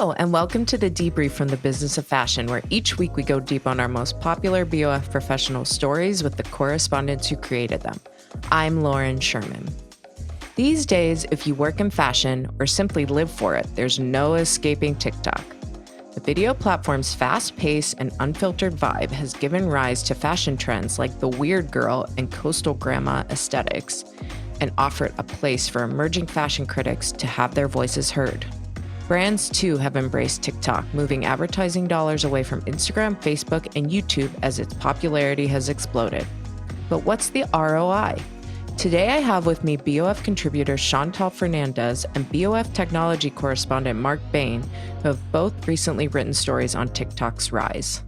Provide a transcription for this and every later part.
Hello, and welcome to the Debrief from the Business of Fashion, where each week we go deep on our most popular BOF professional stories with the correspondents who created them. I'm Lauren Sherman. These days, if you work in fashion or simply live for it, there's no escaping TikTok. The video platform's fast-paced and unfiltered vibe has given rise to fashion trends like the weird girl and coastal grandma aesthetics, and offered a place for emerging fashion critics to have their voices heard. Brands, too, have embraced TikTok, moving advertising dollars away from Instagram, Facebook, and YouTube as its popularity has exploded. But what's the ROI? Today I have with me BOF contributor Chantal Fernandez and BOF technology correspondent Mark Bain, who have both recently written stories on TikTok's rise.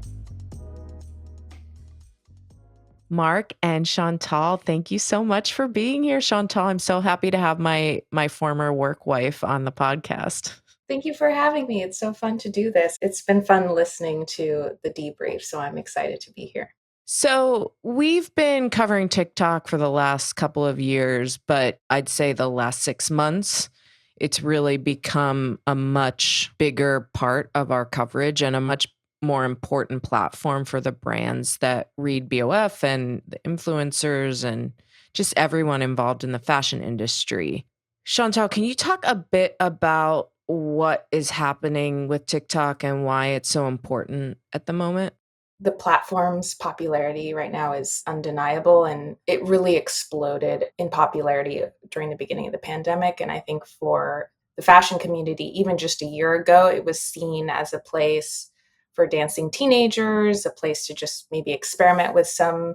Mark and Chantal, thank you so much for being here. Chantal, I'm so happy to have my former work wife on the podcast. Thank you for having me. It's so fun to do this. It's been fun listening to the debrief, so I'm excited to be here. So we've been covering TikTok for the last couple of years, but I'd say the last 6 months, it's really become a much bigger part of our coverage and a much more important platform for the brands that read BOF and the influencers and just everyone involved in the fashion industry. Chantal, can you talk a bit about what is happening with TikTok and why it's so important at the moment? The platform's popularity right now is undeniable, and it really exploded in popularity during the beginning of the pandemic. And I think for the fashion community, even just a year ago, it was seen as a place for dancing teenagers, a place to just maybe experiment with some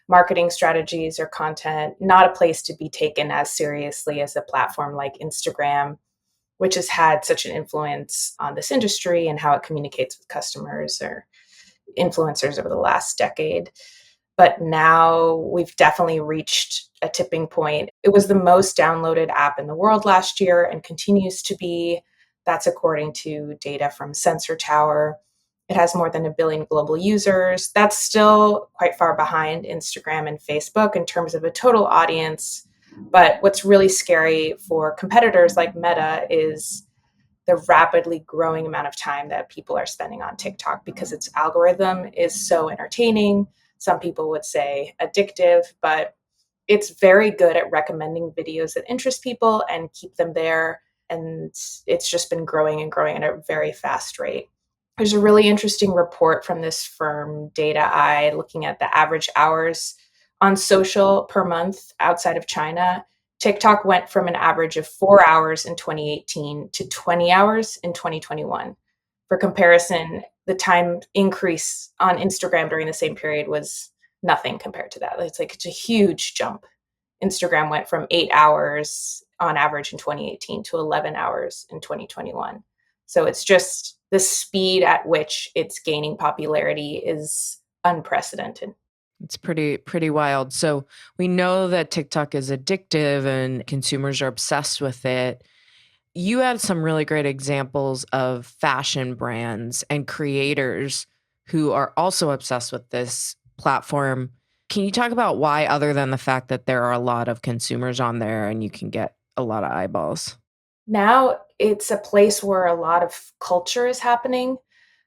marketing strategies or content, not a place to be taken as seriously as a platform like Instagram, which has had such an influence on this industry and how it communicates with customers or influencers over the last decade. But now we've definitely reached a tipping point. It was the most downloaded app in the world last year and continues to be. That's according to data from Sensor Tower. It has more than 1 billion global users. That's still quite far behind Instagram and Facebook in terms of a total audience. But what's really scary for competitors like Meta is the rapidly growing amount of time that people are spending on TikTok because its algorithm is so entertaining. Some people would say addictive, but it's very good at recommending videos that interest people and keep them there. And it's just been growing and growing at a very fast rate. There's a really interesting report from this firm, Data Eye, looking at the average hours on social per month outside of China. TikTok went from an average of 4 hours in 2018 to 20 hours in 2021. For comparison, the time increase on Instagram during the same period was nothing compared to that. It's a huge jump. Instagram went from 8 hours on average in 2018 to 11 hours in 2021. So it's just the speed at which it's gaining popularity is unprecedented. It's pretty wild. So we know that TikTok is addictive and consumers are obsessed with it. You had some really great examples of fashion brands and creators who are also obsessed with this platform. Can you talk about why, other than the fact that there are a lot of consumers on there and you can get a lot of eyeballs? Now it's a place where a lot of culture is happening.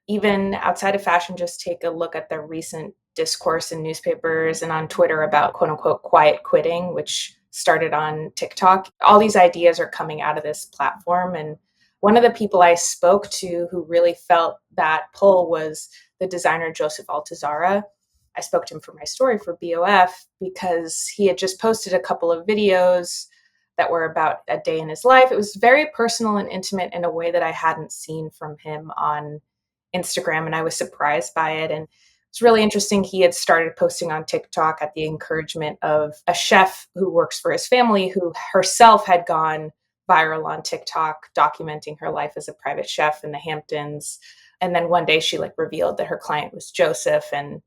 Even outside of fashion, just take a look at the recent discourse in newspapers and on Twitter about quote unquote quiet quitting, which started on TikTok. All these ideas are coming out of this platform. And one of the people I spoke to who really felt that pull was the designer Joseph Altuzarra. I spoke to him for my story for BOF because he had just posted a couple of videos that were about a day in his life. It was very personal and intimate in a way that I hadn't seen from him on Instagram, and I was surprised by it. And it's really interesting. He had started posting on TikTok at the encouragement of a chef who works for his family, who herself had gone viral on TikTok, documenting her life as a private chef in the Hamptons. And then one day she revealed that her client was Joseph and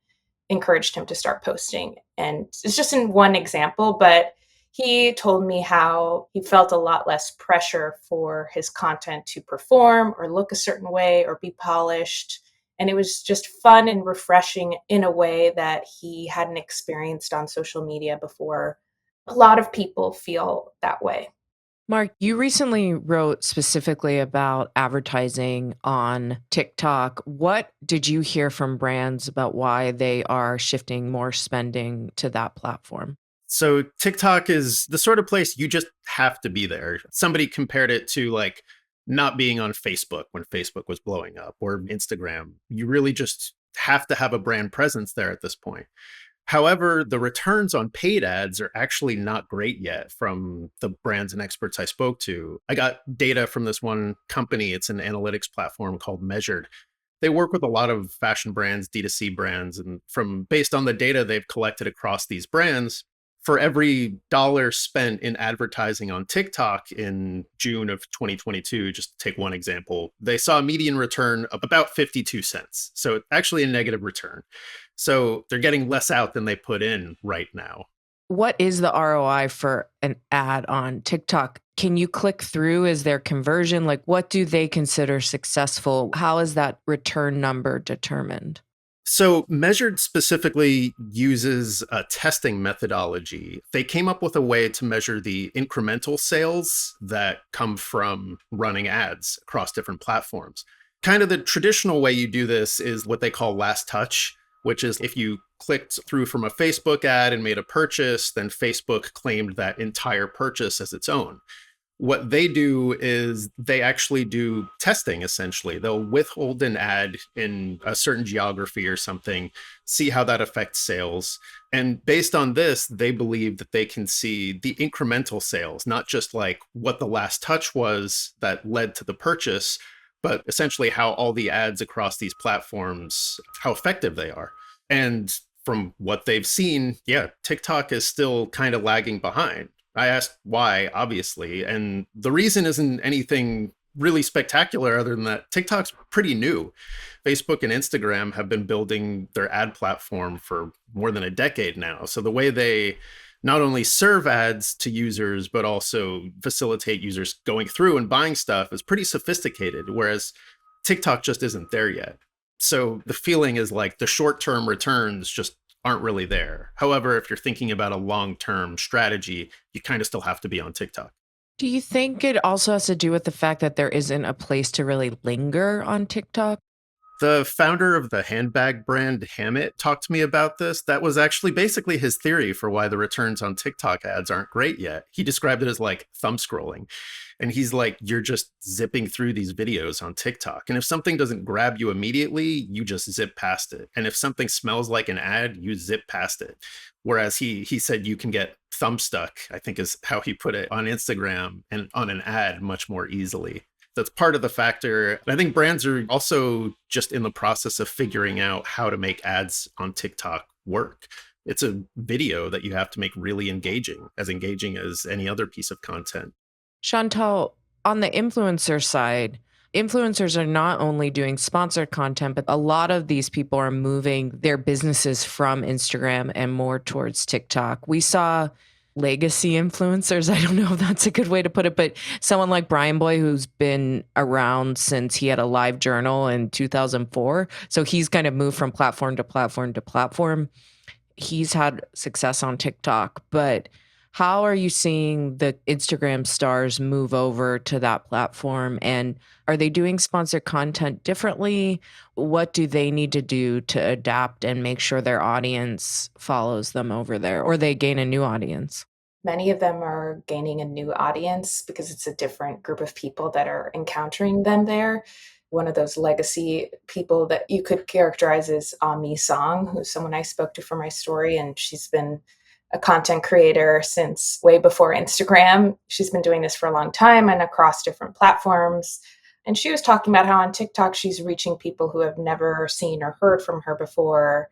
encouraged him to start posting. And it's just in one example, but he told me how he felt a lot less pressure for his content to perform or look a certain way or be polished. And it was just fun and refreshing in a way that he hadn't experienced on social media before. A lot of people feel that way. Mark, you recently wrote specifically about advertising on TikTok. What did you hear from brands about why they are shifting more spending to that platform? So TikTok is the sort of place you just have to be there. Somebody compared it to like not being on Facebook when Facebook was blowing up or Instagram. You really just have to have a brand presence there at this point. However, the returns on paid ads are actually not great yet from the brands and experts I spoke to. I got data from this one company. It's an analytics platform called Measured. They work with a lot of fashion brands, D2C brands, and from based on the data they've collected across these brands, for every dollar spent in advertising on TikTok in June of 2022, just to take one example, they saw a median return of about 52 cents. So actually a negative return. So they're getting less out than they put in right now. What is the ROI for an ad on TikTok? Can you click through? Is there conversion? Like, what do they consider successful? How is that return number determined? So, Measured specifically uses a testing methodology. They came up with a way to measure the incremental sales that come from running ads across different platforms. Kind of the traditional way you do this is what they call last touch, which is if you clicked through from a Facebook ad and made a purchase, then Facebook claimed that entire purchase as its own. What they do is they actually do testing essentially. They'll withhold an ad in a certain geography or something, see how that affects sales. And based on this, they believe that they can see the incremental sales, not just like what the last touch was that led to the purchase, but essentially how all the ads across these platforms, how effective they are. And from what they've seen, yeah, TikTok is still kind of lagging behind. I asked why, obviously, and the reason isn't anything really spectacular other than that TikTok's pretty new. Facebook and Instagram have been building their ad platform for more than a decade now. So the way they not only serve ads to users, but also facilitate users going through and buying stuff is pretty sophisticated, whereas TikTok just isn't there yet. So the feeling is like the short-term returns just aren't really there. However, if you're thinking about a long-term strategy, you kind of still have to be on TikTok. Do you think it also has to do with the fact that there isn't a place to really linger on TikTok? The founder of the handbag brand Hammett talked to me about this. That was actually basically his theory for why the returns on TikTok ads aren't great yet. He described it as like thumb scrolling. And he's like, you're just zipping through these videos on TikTok. And if something doesn't grab you immediately, you just zip past it. And if something smells like an ad, you zip past it. Whereas he said you can get thumb stuck, I think is how he put it, on Instagram and on an ad much more easily. That's part of the factor. I think brands are also just in the process of figuring out how to make ads on TikTok work. It's a video that you have to make really engaging as any other piece of content. Chantal, on the influencer side, influencers are not only doing sponsored content, but a lot of these people are moving their businesses from Instagram and more towards TikTok. We saw legacy influencers. I don't know if that's a good way to put it, but someone like Brian Boy, who's been around since he had a live journal in 2004. So he's kind of moved from platform to platform to platform. He's had success on TikTok, but how are you seeing the Instagram stars move over to that platform? And are they doing sponsored content differently? What do they need to do to adapt and make sure their audience follows them over there or they gain a new audience? Many of them are gaining a new audience because it's a different group of people that are encountering them there. One of those legacy people that you could characterize as Amii Song, who's someone I spoke to for my story, and she's been a content creator since way before Instagram. She's been doing this for a long time and across different platforms. And she was talking about how on TikTok she's reaching people who have never seen or heard from her before.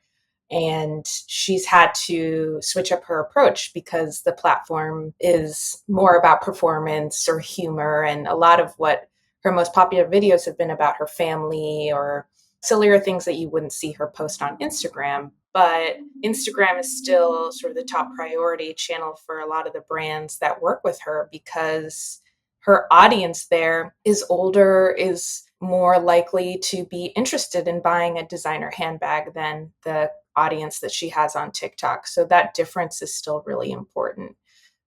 And she's had to switch up her approach because the platform is more about performance or humor. And a lot of what her most popular videos have been about her family or sillier things that you wouldn't see her post on Instagram. But Instagram is still sort of the top priority channel for a lot of the brands that work with her because her audience there is older, is more likely to be interested in buying a designer handbag than the audience that she has on TikTok. So that difference is still really important.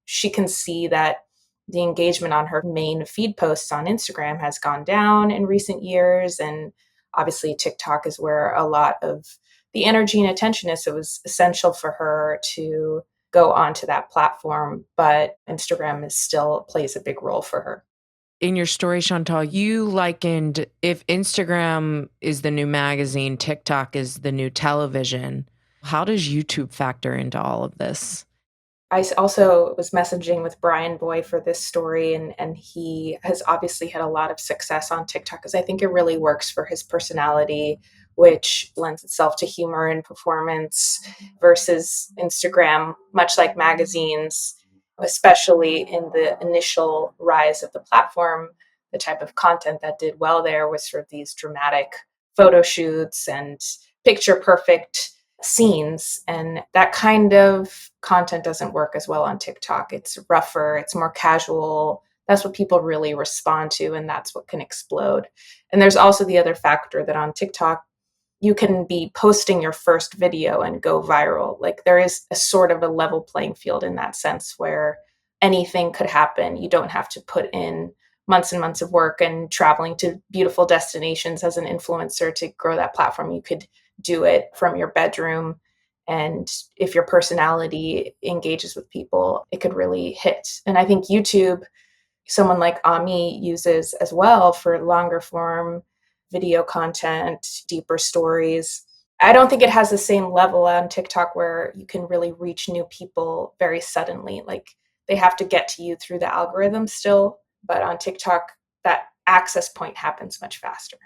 She can see that the engagement on her main feed posts on Instagram has gone down in recent years. And obviously, TikTok is where a lot of the energy and attention is. So it was essential for her to go onto that platform, but Instagram is still plays a big role for her. In your story, Chantal, you likened if Instagram is the new magazine, TikTok is the new television. How does YouTube factor into all of this? I also was messaging with Brian Boy for this story, and he has obviously had a lot of success on TikTok because I think it really works for his personality, which lends itself to humor and performance versus Instagram, much like magazines, especially in the initial rise of the platform. The type of content that did well there was sort of these dramatic photo shoots and picture perfect scenes, and that kind of content doesn't work as well on TikTok. It's rougher, it's more casual. That's what people really respond to, and that's what can explode. And there's also the other factor that on TikTok you can be posting your first video and go viral. Like there is a sort of a level playing field in that sense where anything could happen. You don't have to put in months and months of work and traveling to beautiful destinations as an influencer to grow that platform. You could do it from your bedroom. And if your personality engages with people, it could really hit. And I think YouTube, someone like Amii uses as well for longer form video content, deeper stories. I don't think it has the same level on TikTok where you can really reach new people very suddenly. Like they have to get to you through the algorithm still, but on TikTok, that access point happens much faster.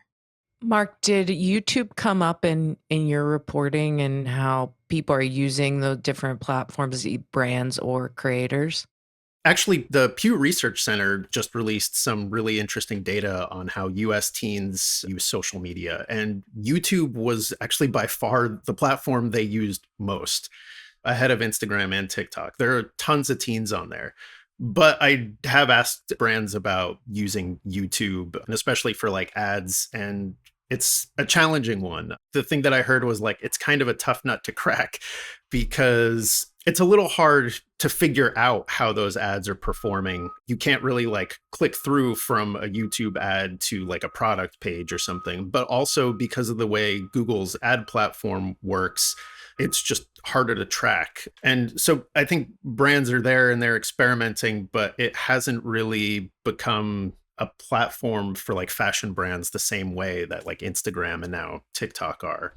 Mark, did YouTube come up in your reporting and how people are using the different platforms, brands or creators? Actually, the Pew Research Center just released some really interesting data on how US teens use social media. And YouTube was actually by far the platform they used most, ahead of Instagram and TikTok. There are tons of teens on there. But I have asked brands about using YouTube, and especially for like ads, and it's a challenging one. The thing that I heard was like, it's kind of a tough nut to crack because it's a little hard to figure out how those ads are performing. You can't really like click through from a YouTube ad to like a product page or something. But also because of the way Google's ad platform works, it's just harder to track. And so I think brands are there and they're experimenting, but it hasn't really become a platform for like fashion brands the same way that like Instagram and now TikTok are.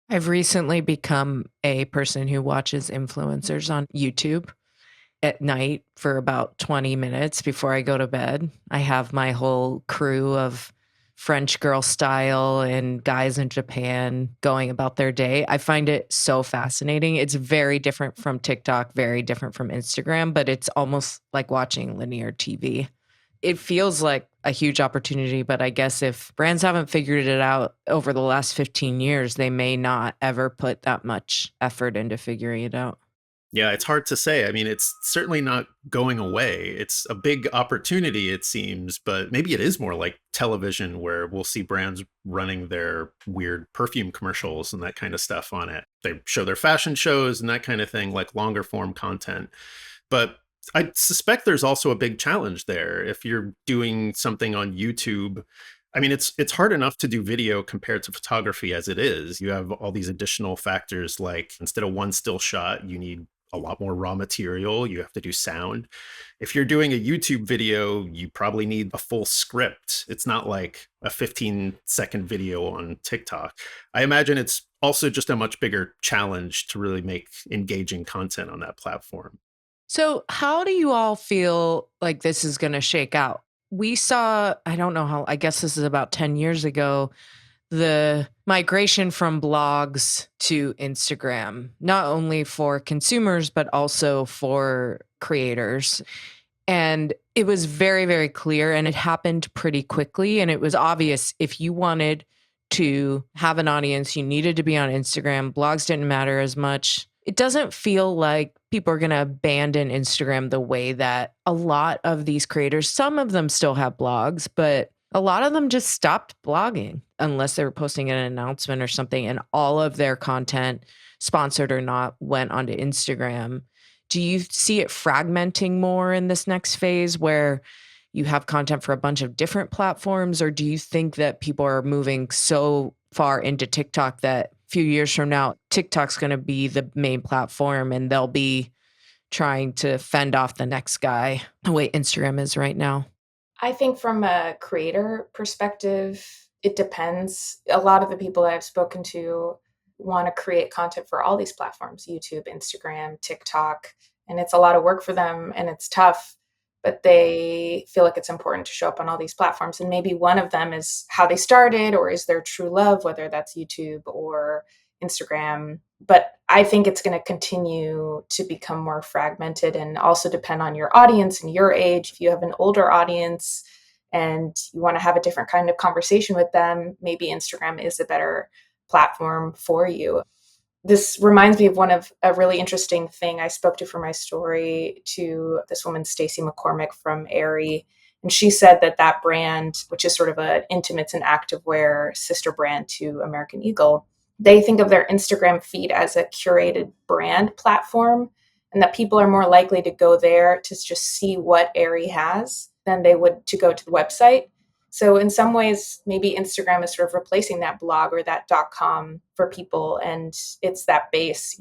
I've recently become a person who watches influencers on YouTube at night for about 20 minutes before I go to bed. I have my whole crew of French girl style and guys in Japan going about their day. I find it so fascinating. It's very different from TikTok, very different from Instagram, but it's almost like watching linear TV. It feels like a huge opportunity, but I guess if brands haven't figured it out over the last 15 years, they may not ever put that much effort into figuring it out. Yeah, it's hard to say. I mean, it's certainly not going away. It's a big opportunity, it seems, but maybe it is more like television where we'll see brands running their weird perfume commercials and that kind of stuff on it. They show their fashion shows and that kind of thing, like longer form content. But I suspect there's also a big challenge there. If you're doing something on YouTube, I mean, it's hard enough to do video compared to photography as it is. You have all these additional factors, like instead of one still shot, you need a lot more raw material. You have to do sound. If you're doing a YouTube video, you probably need a full script. It's not like a 15-second video on TikTok. I imagine it's also just a much bigger challenge to really make engaging content on that platform. So, how do you all feel like this is going to shake out? We saw, I don't know how, I guess this is about 10 years ago, the migration from blogs to Instagram, not only for consumers, but also for creators. And it was very, very clear and it happened pretty quickly. And it was obvious if you wanted to have an audience, you needed to be on Instagram. Blogs didn't matter as much. It doesn't feel like people are going to abandon Instagram the way that a lot of these creators, some of them still have blogs, but a lot of them just stopped blogging unless they were posting an announcement or something. And all of their content, sponsored or not, went onto Instagram. Do you see it fragmenting more in this next phase where you have content for a bunch of different platforms? Or do you think that people are moving so far into TikTok that a few years from now, TikTok's going to be the main platform and they'll be trying to fend off the next guy the way Instagram is right now? I think from a creator perspective, it depends. A lot of the people I've spoken to want to create content for all these platforms, YouTube, Instagram, TikTok, and it's a lot of work for them and it's tough, but they feel like it's important to show up on all these platforms. And maybe one of them is how they started or is their true love, whether that's YouTube or Instagram. But I think it's going to continue to become more fragmented and also depend on your audience and your age. If you have an older audience and you want to have a different kind of conversation with them, maybe Instagram is a better platform for you. This reminds me of a really interesting thing I spoke to for my story to this woman, Stacey McCormick from Aerie. And she said that brand, which is sort of an intimates and activewear sister brand to American Eagle, they think of their Instagram feed as a curated brand platform, and that people are more likely to go there to just see what Aerie has than they would to go to the website. So in some ways, maybe Instagram is sort of replacing that blog or that .com for people, and it's that base.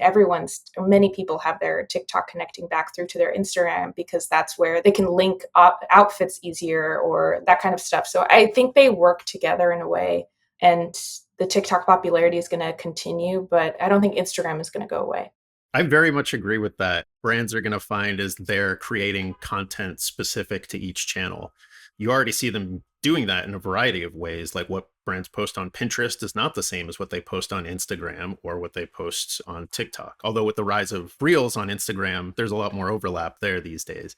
Many people have their TikTok connecting back through to their Instagram because that's where they can link outfits easier or that kind of stuff. So I think they work together in a way, and the TikTok popularity is going to continue, but I don't think Instagram is going to go away. I very much agree with that. Brands are going to find as they're creating content specific to each channel. You already see them doing that in a variety of ways. Like what brands post on Pinterest is not the same as what they post on Instagram or what they post on TikTok. Although with the rise of Reels on Instagram, there's a lot more overlap there these days.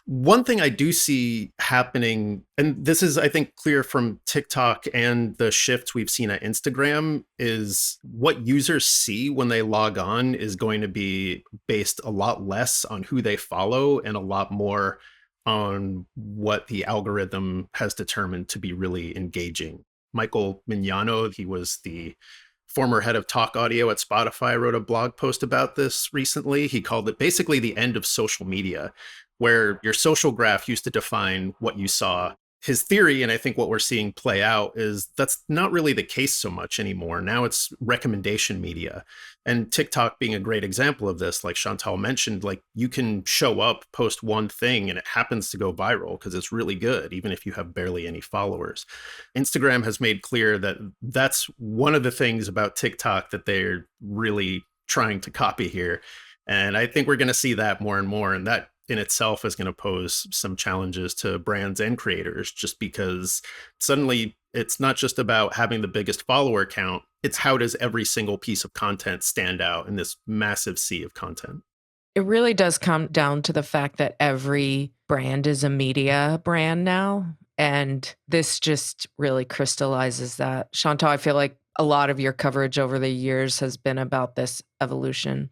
One thing I do see happening, and this is, I think, clear from TikTok and the shifts we've seen at Instagram, is what users see when they log on is going to be based a lot less on who they follow and a lot more on what the algorithm has determined to be really engaging. Michael Mignano, he was the former head of talk audio at Spotify, wrote a blog post about this recently. He called it basically the end of social media, where your social graph used to define what you saw. His theory, and I think what we're seeing play out, is that's not really the case so much anymore. Now it's recommendation media. And TikTok being a great example of this, like Chantal mentioned, like you can show up, post one thing, and it happens to go viral because it's really good, even if you have barely any followers. Instagram has made clear that that's one of the things about TikTok that they're really trying to copy here. And I think we're going to see that more and more. And that in itself is going to pose some challenges to brands and creators, just because suddenly it's not just about having the biggest follower count. It's how does every single piece of content stand out in this massive sea of content? It really does come down to the fact that every brand is a media brand now. And this just really crystallizes that. Chantal, I feel like a lot of your coverage over the years has been about this evolution.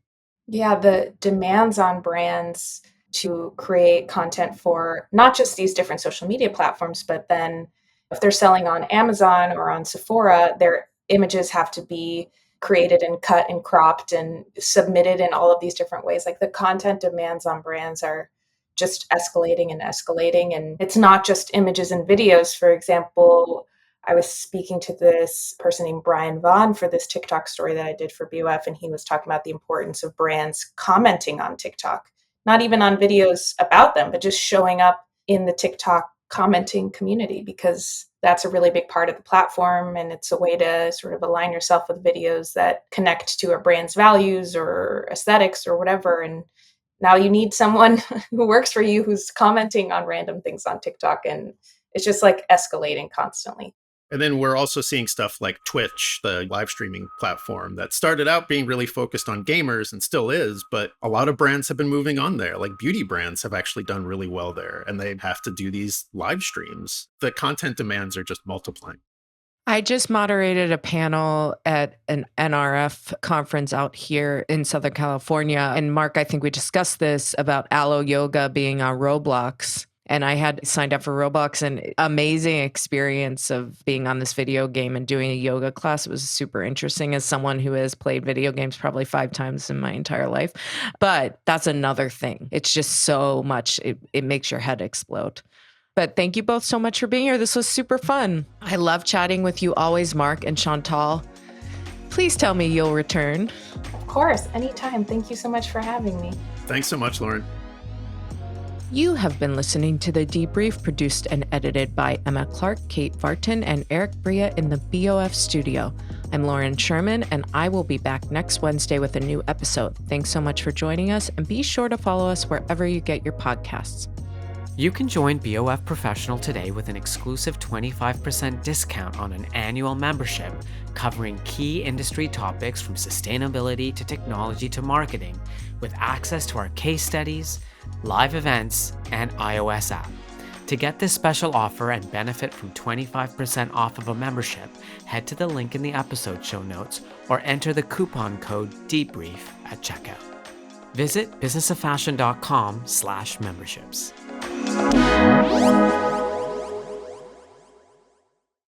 Yeah, the demands on brands to create content for not just these different social media platforms, but then if they're selling on Amazon or on Sephora, their images have to be created and cut and cropped and submitted in all of these different ways. Like the content demands on brands are just escalating and escalating. And it's not just images and videos. For example, I was speaking to this person named Brian Vaughn for this TikTok story that I did for BOF, and he was talking about the importance of brands commenting on TikTok, not even on videos about them, but just showing up in the TikTok commenting community, because that's a really big part of the platform. And it's a way to sort of align yourself with videos that connect to a brand's values or aesthetics or whatever. And now you need someone who works for you who's commenting on random things on TikTok. And it's just like escalating constantly. And then we're also seeing stuff like Twitch, the live streaming platform that started out being really focused on gamers and still is, but a lot of brands have been moving on there. Like beauty brands have actually done really well there, and they have to do these live streams. The content demands are just multiplying. I just moderated a panel at an NRF conference out here in Southern California. And Mark, I think we discussed this about Aloe Yoga being on Roblox. And I had signed up for Roblox, and amazing experience of being on this video game and doing a yoga class. It was super interesting as someone who has played video games probably 5 times in my entire life. But that's another thing. It's just so much, it makes your head explode. But thank you both so much for being here. This was super fun. I love chatting with you always, Mark and Chantal. Please tell me you'll return. Of course, anytime. Thank you so much for having me. Thanks so much, Lauren. You have been listening to The Debrief, produced and edited by Emma Clark, Kate Vartan, and Eric Bria in the BOF studio. I'm Lauren Sherman, and I will be back next Wednesday with a new episode. Thanks so much for joining us, and be sure to follow us wherever you get your podcasts. You can join BOF Professional today with an exclusive 25% discount on an annual membership covering key industry topics from sustainability to technology to marketing, with access to our case studies, live events, and iOS app. To get this special offer and benefit from 25% off of a membership, head to the link in the episode show notes or enter the coupon code DEBRIEF at checkout. Visit businessofashion.com/memberships.